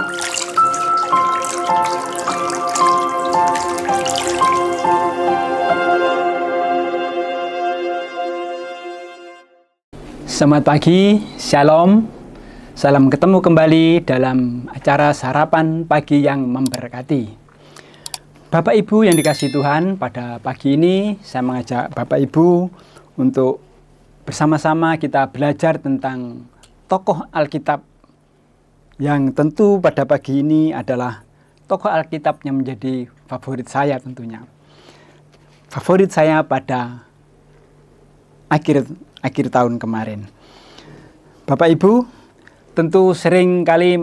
Selamat pagi, Shalom. Salam ketemu kembali dalam acara Sarapan Pagi yang Memberkati. Bapak Ibu yang dikasihi Tuhan, pada pagi ini saya mengajak Bapak Ibu untuk bersama-sama kita belajar tentang tokoh Alkitab yang tentu pada pagi ini adalah tokoh Alkitab yang menjadi favorit saya tentunya. Favorit saya pada akhir tahun kemarin. Bapak Ibu tentu sering kali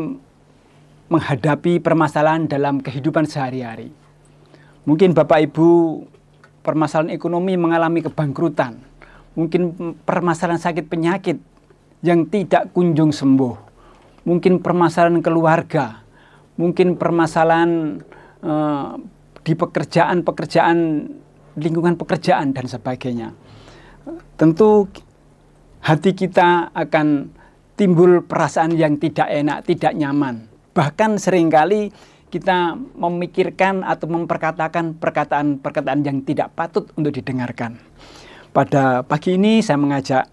menghadapi permasalahan dalam kehidupan sehari-hari. Mungkin Bapak Ibu permasalahan ekonomi mengalami kebangkrutan. Mungkin permasalahan sakit penyakit yang tidak kunjung sembuh. Mungkin permasalahan keluarga. Mungkin permasalahan di pekerjaan, lingkungan pekerjaan dan sebagainya. Tentu hati kita akan timbul perasaan yang tidak enak, tidak nyaman. Bahkan seringkali kita memikirkan atau memperkatakan perkataan-perkataan yang tidak patut untuk didengarkan. Pada pagi ini saya mengajak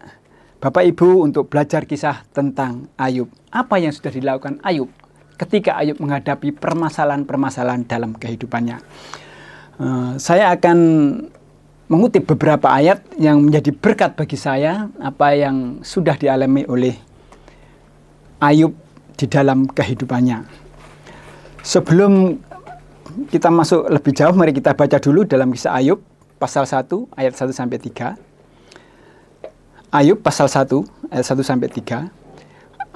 Bapak Ibu untuk belajar kisah tentang Ayub. Apa yang sudah dilakukan Ayub ketika Ayub menghadapi permasalahan-permasalahan dalam kehidupannya. Saya akan mengutip beberapa ayat yang menjadi berkat bagi saya, apa yang sudah dialami oleh Ayub di dalam kehidupannya. Sebelum kita masuk lebih jauh, mari kita baca dulu dalam kisah Ayub pasal 1 ayat 1 sampai 3. Ayub pasal 1 ayat 1 sampai 3.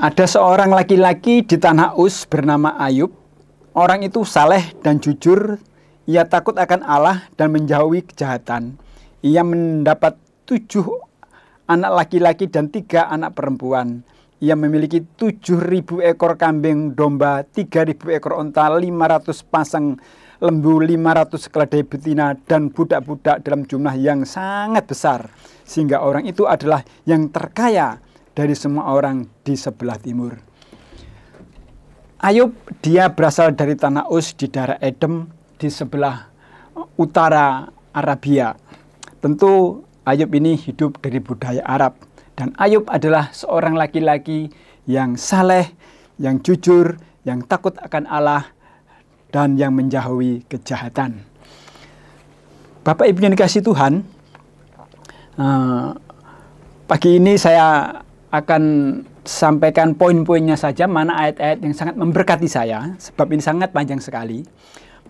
Ada seorang laki-laki di tanah Uz bernama Ayub. Orang itu saleh dan jujur. Ia takut akan Allah dan menjauhi kejahatan. Ia mendapat 7 anak laki-laki dan 3 anak perempuan. Ia memiliki 7.000 ekor kambing domba, 3.000 ekor onta, 500 pasang lembu, 500 keledai betina, dan budak-budak dalam jumlah yang sangat besar. Sehingga orang itu adalah yang terkaya dari semua orang di sebelah timur. Ayub, dia berasal dari tanah Uz di daerah Edom, di sebelah utara Arabia. Tentu Ayub ini hidup dari budaya Arab. Dan Ayub adalah seorang laki-laki yang saleh, yang jujur, yang takut akan Allah, dan yang menjauhi kejahatan. Bapak Ibu yang dikasihi Tuhan, pagi ini saya akan sampaikan poin-poinnya saja, mana ayat-ayat yang sangat memberkati saya, sebab ini sangat panjang sekali.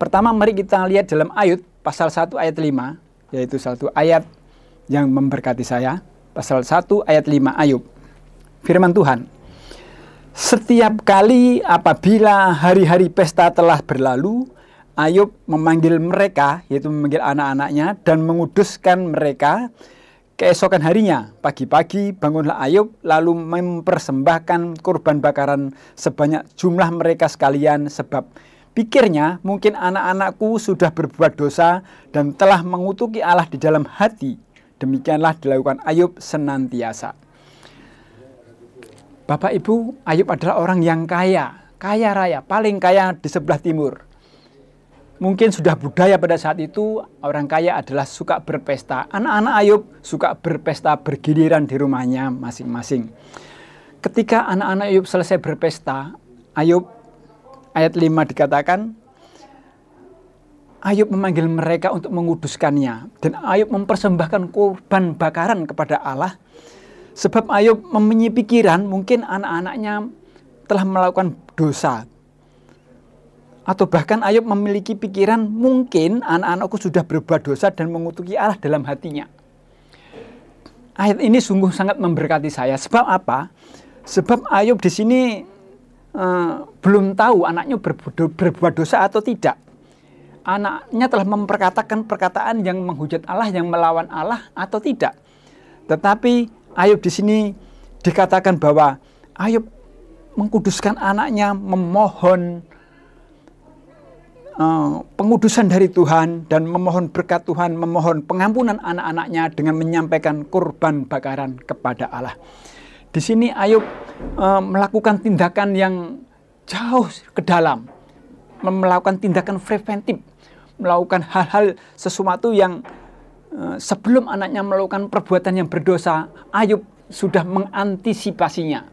Pertama, mari kita lihat dalam Ayub pasal 1 ayat 5, yaitu satu ayat yang memberkati saya. Pasal 1 ayat 5 Ayub. Firman Tuhan. Setiap kali apabila hari-hari pesta telah berlalu, Ayub memanggil mereka, yaitu memanggil anak-anaknya, dan menguduskan mereka. Keesokan harinya, pagi-pagi bangunlah Ayub, lalu mempersembahkan kurban bakaran sebanyak jumlah mereka sekalian, sebab pikirnya, mungkin anak-anakku sudah berbuat dosa dan telah mengutuki Allah di dalam hati. Demikianlah dilakukan Ayub senantiasa. Bapak Ibu, Ayub adalah orang yang kaya raya, paling kaya di sebelah timur. Mungkin sudah budaya pada saat itu, orang kaya adalah suka berpesta. Anak-anak Ayub suka berpesta bergiliran di rumahnya masing-masing. Ketika anak-anak Ayub selesai berpesta, Ayub ayat 5 dikatakan, Ayub memanggil mereka untuk menguduskannya. Dan Ayub mempersembahkan kurban bakaran kepada Allah. Sebab Ayub mempunyai pikiran mungkin anak-anaknya telah melakukan dosa. Atau bahkan Ayub memiliki pikiran mungkin anak-anakku sudah berbuat dosa dan mengutuki Allah dalam hatinya. Ayat ini sungguh sangat memberkati saya. Sebab apa? Sebab Ayub di sini belum tahu anaknya berbuat dosa atau tidak. Anaknya telah memperkatakan perkataan yang menghujat Allah, yang melawan Allah atau tidak. Tetapi Ayub di sini dikatakan bahwa Ayub mengkuduskan anaknya, memohon pengudusan dari Tuhan dan memohon berkat Tuhan, memohon pengampunan anak-anaknya dengan menyampaikan kurban bakaran kepada Allah. Di sini Ayub melakukan tindakan yang jauh ke dalam, melakukan tindakan preventif, melakukan hal-hal sesuatu yang sebelum anaknya melakukan perbuatan yang berdosa, Ayub sudah mengantisipasinya.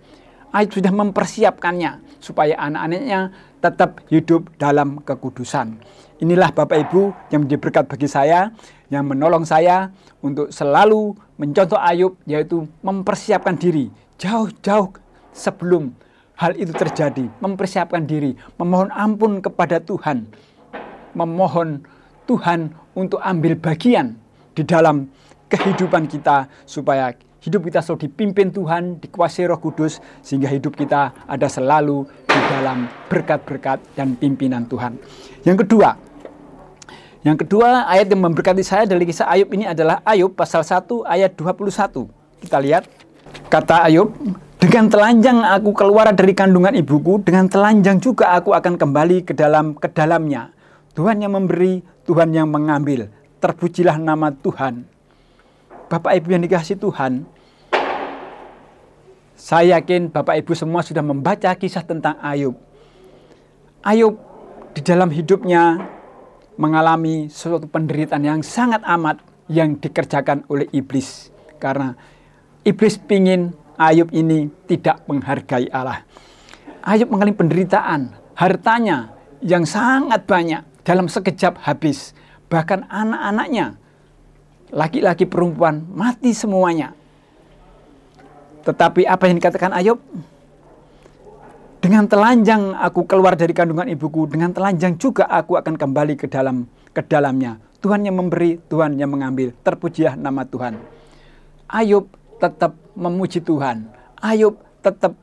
Ayub sudah mempersiapkannya supaya anak-anaknya tetap hidup dalam kekudusan. Inilah Bapak Ibu yang menjadi berkat bagi saya, yang menolong saya untuk selalu mencontoh Ayub, yaitu mempersiapkan diri jauh-jauh sebelum hal itu terjadi. Mempersiapkan diri, memohon ampun kepada Tuhan, memohon Tuhan untuk ambil bagian di dalam kehidupan kita, supaya hidup kita selalu dipimpin Tuhan, dikuasai Roh Kudus, sehingga hidup kita ada selalu di dalam berkat-berkat dan pimpinan Tuhan. Yang kedua ayat yang memberkati saya dari kisah Ayub ini adalah Ayub pasal 1 ayat 21. Kita lihat, kata Ayub, dengan telanjang aku keluar dari kandungan ibuku, dengan telanjang juga aku akan kembali ke dalamnya. Tuhan yang memberi, Tuhan yang mengambil. Terpujilah nama Tuhan. Bapak Ibu yang dikasihi Tuhan, saya yakin Bapak Ibu semua sudah membaca kisah tentang Ayub. Ayub di dalam hidupnya mengalami suatu penderitaan yang sangat amat yang dikerjakan oleh iblis. Karena iblis ingin Ayub ini tidak menghargai Allah. Ayub mengalami penderitaan, hartanya yang sangat banyak dalam sekejap habis. Bahkan anak-anaknya, laki-laki perempuan, mati semuanya. Tetapi apa yang dikatakan Ayub? Dengan telanjang aku keluar dari kandungan ibuku, dengan telanjang juga aku akan kembali ke dalamnya. Tuhan yang memberi, Tuhan yang mengambil. Terpujilah nama Tuhan. Ayub tetap memuji Tuhan. Ayub tetap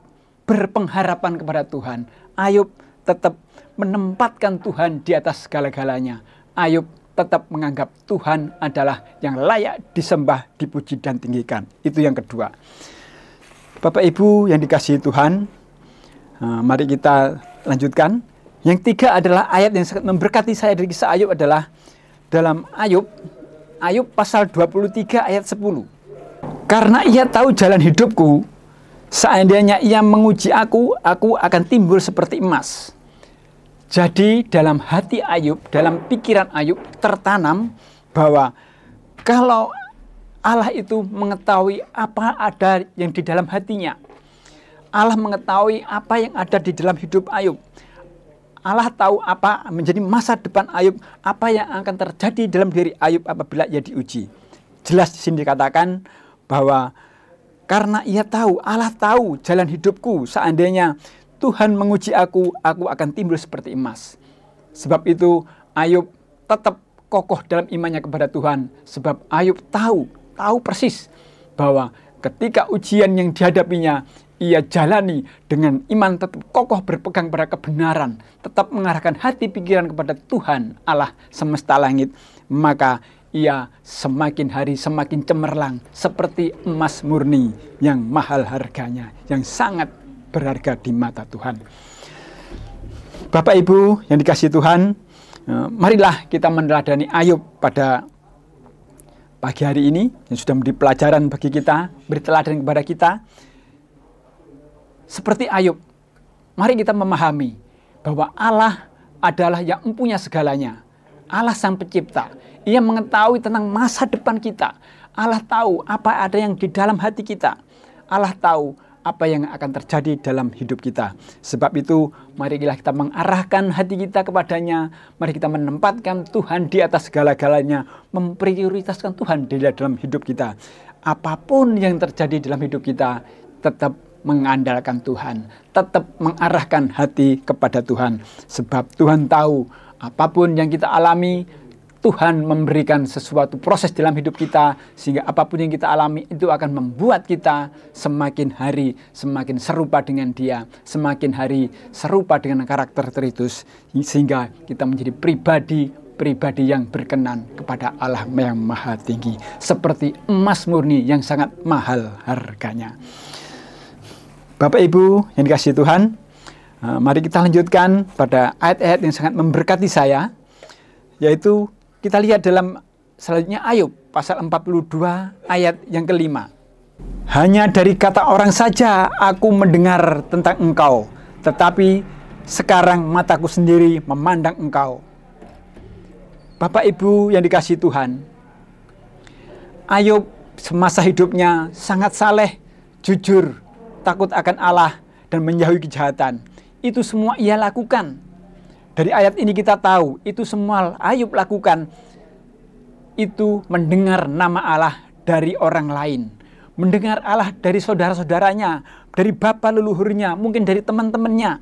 berpengharapan kepada Tuhan. Ayub tetap menempatkan Tuhan di atas segala-galanya. Ayub tetap menganggap Tuhan adalah yang layak disembah, dipuji, dan tinggikan. Itu yang kedua. Bapak Ibu yang dikasihi Tuhan, mari kita lanjutkan. Yang tiga adalah ayat yang sangat memberkati saya dari kisah Ayub adalah dalam Ayub pasal 23 ayat 10. Karena ia tahu jalan hidupku, seandainya ia menguji aku akan timbul seperti emas. Jadi dalam hati Ayub, dalam pikiran Ayub tertanam bahwa kalau Allah itu mengetahui apa ada yang di dalam hatinya. Allah mengetahui apa yang ada di dalam hidup Ayub. Allah tahu apa menjadi masa depan Ayub, apa yang akan terjadi dalam diri Ayub apabila ia diuji. Jelas di sini dikatakan bahwa karena ia tahu, Allah tahu jalan hidupku, seandainya Tuhan menguji aku akan timbul seperti emas. Sebab itu Ayub tetap kokoh dalam imannya kepada Tuhan. Sebab Ayub tahu persis bahwa ketika ujian yang dihadapinya, ia jalani dengan iman, tetap kokoh berpegang pada kebenaran, tetap mengarahkan hati pikiran kepada Tuhan Allah semesta langit, maka ia semakin hari semakin cemerlang seperti emas murni yang mahal harganya, yang sangat berharga di mata Tuhan. Bapak Ibu yang dikasihi Tuhan, marilah kita meneladani Ayub pada pagi hari ini, yang sudah menjadi pelajaran bagi kita, beri teladan kepada kita. Seperti Ayub, mari kita memahami bahwa Allah adalah yang mempunyai segalanya. Allah Sang Pencipta. Ia mengetahui tentang masa depan kita. Allah tahu apa ada yang di dalam hati kita. Allah tahu apa yang akan terjadi dalam hidup kita. Sebab itu, mari kita mengarahkan hati kita kepadanya. Mari kita menempatkan Tuhan di atas segala-galanya. Memprioritaskan Tuhan di dalam hidup kita. Apapun yang terjadi dalam hidup kita, tetap mengandalkan Tuhan. Tetap mengarahkan hati kepada Tuhan. Sebab Tuhan tahu apapun yang kita alami, Tuhan memberikan sesuatu proses dalam hidup kita, sehingga apapun yang kita alami itu akan membuat kita semakin hari semakin serupa dengan Dia, semakin hari serupa dengan karakter Kristus, sehingga kita menjadi pribadi yang berkenan kepada Allah yang Maha Tinggi, seperti emas murni yang sangat mahal harganya. Bapak Ibu yang dikasihi Tuhan, mari kita lanjutkan pada ayat-ayat yang sangat memberkati saya, yaitu kita lihat dalam selanjutnya Ayub pasal 42 ayat yang kelima. Hanya dari kata orang saja aku mendengar tentang engkau, tetapi sekarang mataku sendiri memandang engkau. Bapak Ibu yang dikasihi Tuhan, Ayub semasa hidupnya sangat saleh, jujur, takut akan Allah, dan menjauhi kejahatan. Itu semua ia lakukan. Dari ayat ini kita tahu, itu semua Ayub lakukan, itu mendengar nama Allah dari orang lain. Mendengar Allah dari saudara-saudaranya, dari bapak leluhurnya, mungkin dari teman-temannya.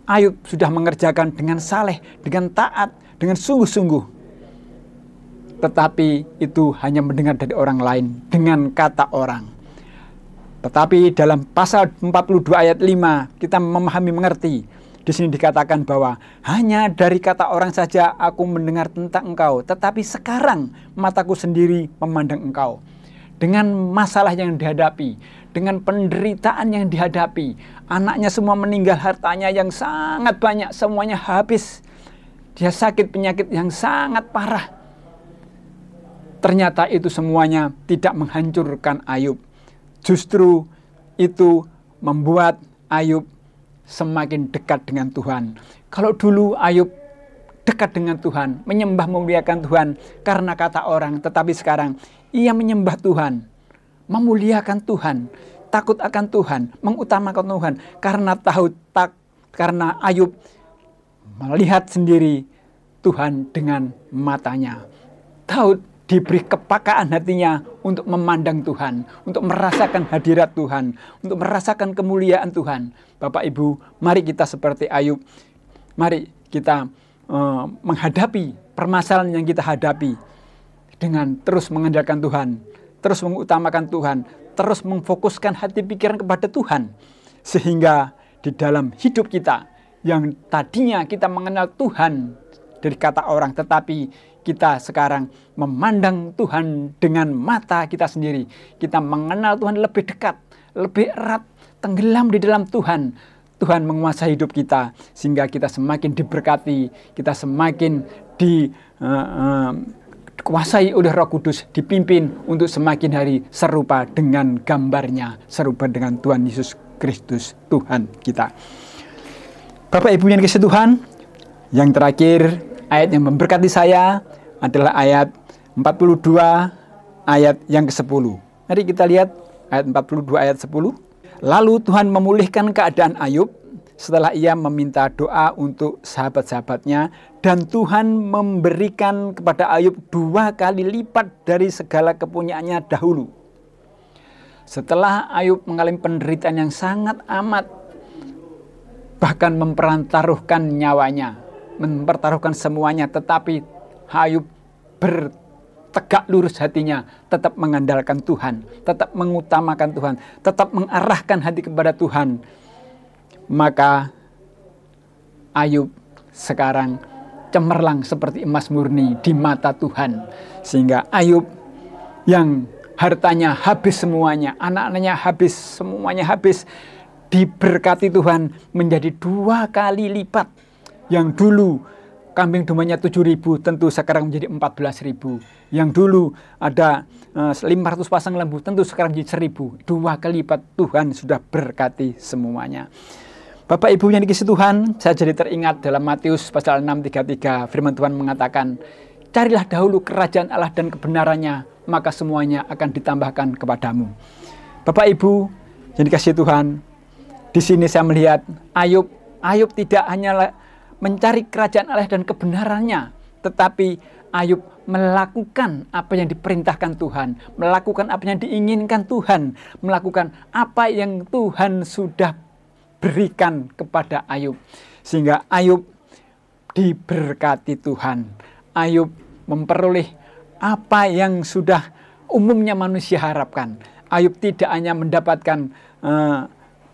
Ayub sudah mengerjakan dengan saleh, dengan taat, dengan sungguh-sungguh. Tetapi itu hanya mendengar dari orang lain, dengan kata orang. Tetapi dalam pasal 42 ayat 5, kita memahami mengerti. Di sini dikatakan bahwa hanya dari kata orang saja aku mendengar tentang engkau, tetapi sekarang mataku sendiri memandang engkau. Dengan masalah yang dihadapi, dengan penderitaan yang dihadapi, anaknya semua meninggal, hartanya yang sangat banyak, semuanya habis. Dia sakit penyakit yang sangat parah. Ternyata itu semuanya tidak menghancurkan Ayub. Justru itu membuat Ayub semakin dekat dengan Tuhan. Kalau dulu Ayub dekat dengan Tuhan, menyembah memuliakan Tuhan karena kata orang, tetapi sekarang ia menyembah Tuhan, memuliakan Tuhan, takut akan Tuhan, mengutamakan Tuhan karena Ayub melihat sendiri Tuhan dengan matanya. Daud diberi kepakaan hatinya untuk memandang Tuhan, untuk merasakan hadirat Tuhan, untuk merasakan kemuliaan Tuhan. Bapak Ibu, mari kita seperti Ayub. Mari kita menghadapi permasalahan yang kita hadapi dengan terus mengandalkan Tuhan, terus mengutamakan Tuhan, terus memfokuskan hati pikiran kepada Tuhan. Sehingga di dalam hidup kita yang tadinya kita mengenal Tuhan dari kata orang, tetapi kita sekarang memandang Tuhan dengan mata kita sendiri. Kita mengenal Tuhan lebih dekat, lebih erat, tenggelam di dalam Tuhan. Tuhan menguasai hidup kita sehingga kita semakin diberkati, kita semakin dikuasai oleh Roh Kudus, dipimpin untuk semakin hari serupa dengan gambarnya, serupa dengan Tuhan Yesus Kristus Tuhan kita. Bapak Ibu yang dikasihi Tuhan, yang terakhir ayat yang memberkati saya adalah ayat 42 ayat yang ke-10. Mari kita lihat ayat 42 ayat 10. Lalu Tuhan memulihkan keadaan Ayub setelah ia meminta doa untuk sahabat-sahabatnya, dan Tuhan memberikan kepada Ayub 2 kali lipat dari segala kepunyaannya dahulu. Setelah Ayub mengalami penderitaan yang sangat amat, bahkan mempertaruhkan nyawanya, mempertaruhkan semuanya, tetapi Ayub bertegak lurus hatinya, tetap mengandalkan Tuhan, tetap mengutamakan Tuhan, tetap mengarahkan hati kepada Tuhan. Maka Ayub sekarang cemerlang seperti emas murni di mata Tuhan. Sehingga Ayub yang hartanya habis semuanya, anak-anaknya habis, semuanya habis, diberkati Tuhan menjadi 2 kali lipat. Yang dulu kambing dombanya 7.000, tentu sekarang menjadi 14.000. Yang dulu ada 500 pasang lembu, tentu sekarang menjadi 1.000. 2 kali lipat Tuhan sudah berkati semuanya. Bapak Ibu yang dikasihi Tuhan, saya jadi teringat dalam Matius pasal 6:33, firman Tuhan mengatakan, carilah dahulu kerajaan Allah dan kebenarannya, maka semuanya akan ditambahkan kepadamu. Bapak Ibu yang dikasihi Tuhan, di sini saya melihat Ayub tidak hanya mencari kerajaan Allah dan kebenarannya, tetapi Ayub melakukan apa yang diperintahkan Tuhan, melakukan apa yang diinginkan Tuhan, melakukan apa yang Tuhan sudah berikan kepada Ayub. Sehingga Ayub diberkati Tuhan. Ayub memperoleh apa yang sudah umumnya manusia harapkan. Ayub tidak hanya mendapatkan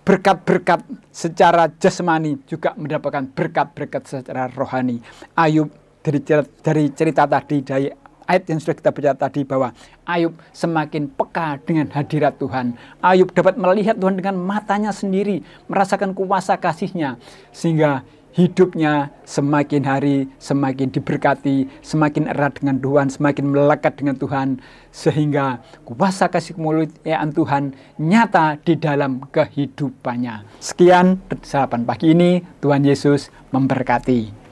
berkat-berkat secara jasmani, juga mendapatkan berkat-berkat secara rohani. Ayub dari cerita tadi, dari ayat yang sudah kita baca tadi, bahwa Ayub semakin peka dengan hadirat Tuhan. Ayub dapat melihat Tuhan dengan matanya sendiri, merasakan kuasa kasih-Nya, sehingga hidupnya semakin hari semakin diberkati, semakin erat dengan Tuhan, semakin melekat dengan Tuhan, sehingga kuasa kasih kemuliaan Tuhan nyata di dalam kehidupannya. Sekian sarapan pagi ini, Tuhan Yesus memberkati.